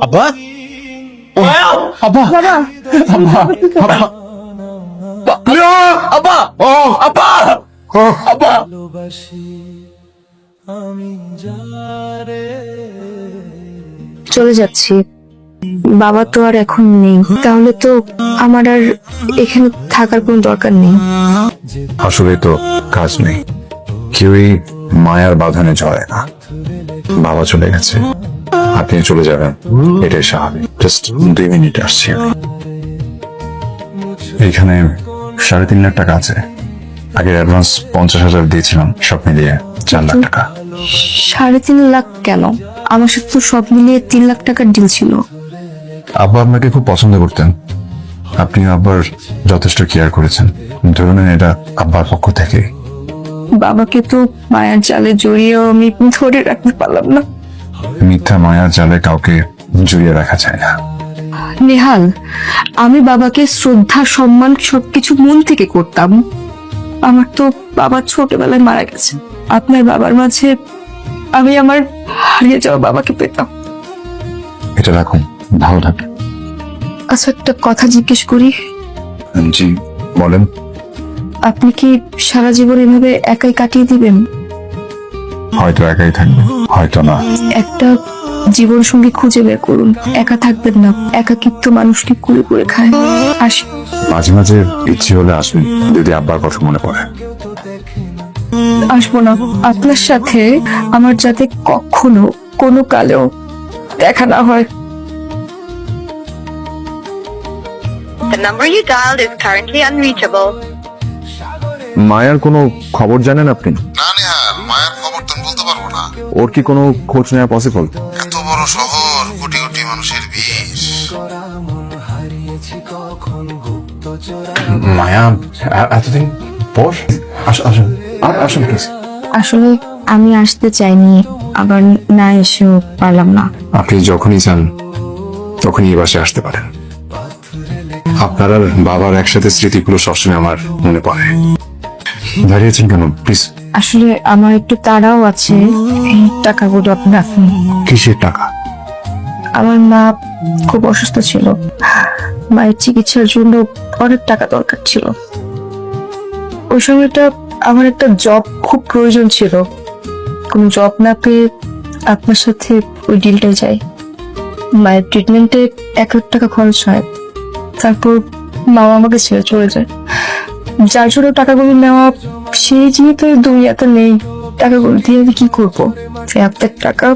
আব্বা আব্বা বাবা আব্বা আব্বা আব্বা চলে যাচ্ছি। বাবা তো আর এখন নেই, তাহলে তো আমার আর এখানে থাকার কোনো দরকার নেই। আসলে তো কাজ নেই, কেউই মায়ার বাঁধনে জড়ায় না। বাবা চলে গেছে, আপনি চলে যাবেন, এটাই স্বাভাবিক। জাস্ট 2 মিনিট আসছি আমি। এইখানে 3.5 লাখ টাকা আছে। আগে অ্যাডভান্স 50,000 দিয়েছিলাম, সব মিলিয়ে 4 লাখ টাকা। 3.5 লাখ কেন? আমার সাথে তো সব মিলিয়ে 3 লাখ টাকার ডিল ছিল। আব্বা আপনাকে খুব পছন্দ করতেন, আপনি আব্বার যথেষ্ট কেয়ার করেছেন। ধরুন এটা আব্বার পক্ষ থেকে। বাবাকে তো মায়ার জালে জড়িয়েও আমি ধরে রাখতে পারলাম না। মিথ্যা মায়ার জালে কাউকে জড়িয়ে রাখা যায় না। নেহাল, আমি বাবাকে শ্রদ্ধা সম্মান সবকিছু মন থেকে করতাম। আমার তো বাবা ছোটবেলায় মারা গেছে। আপনার বাবার মাঝে আমি আমার হারিয়ে যাওয়া বাবাকে পেতাম। এটা রাখুন, ভালো থাকবেন। আচ্ছা, একটা কথা জিজ্ঞেস করি, জি বলেন। আপনি কি সারা জীবন এভাবে একাই কাটিয়ে দিবেন? হয়তো একাই থাকবেন, হয়তো না। একটা জীবন সঙ্গী খুঁজে বের করুন। একা থাকবেন না, একাকিত্ব মানুষকে কুড়ে কুড়ে খায়। আসি। মাঝে মাঝে ইচ্ছে হলে আসবেন, যদি আব্বার কথা মনে পড়ে। আসবো না। আপনার সাথে আমার যাতে কখনো কোনো কালেও দেখা না হয়। The number you dialed is currently unreachable. মায়ার কোনো খবর জানেন আপনি? না নেহাল, মায়ের খবর তো আমি বলতে পারবো না। ওর কি কোনো খোঁজ নেওয়া পসিবল? এত বড় শহর, কোটি কোটি মানুষের ভিড়। মায়া এতদিন পর আসুন আসুন প্লিজ। আসলে আমি আসতে চাইনি, আবার না এসেও পারলাম না। আপনি যখনই চান তখনই এই বাসে আসতে পারেন। আপনার আর বাবার একসাথে স্মৃতিগুলো সবসময় আমার মনে পড়ে। দাঁড়িয়েছেন কেন? প্লিজ। আসলে আমার একটু তাড়াও আছে, এই টাকাগুলো আপনি রাখুন। কিসের টাকা? আমার মা খুব অসুস্থ ছিল, মায়ের চিকিৎসার জন্য অনেক টাকা দরকার ছিল। ওই সময়টা আমার একটা জব খুব প্রয়োজন ছিল। কোনো জব না পেয়ে আপনার সাথে ওই ডিলটাই যাই। মায়ের ট্রিটমেন্টে 1 লাখ টাকা খরচ হয়, তারপর মা আমাকে ছেড়ে চলে যায়। যার জন্য টাকাগুলো নেওয়া, সেই যেহেতু দুনিয়াতে নেই, টাকাগুলো দিয়ে আমি কি করবো? আপনার টাকা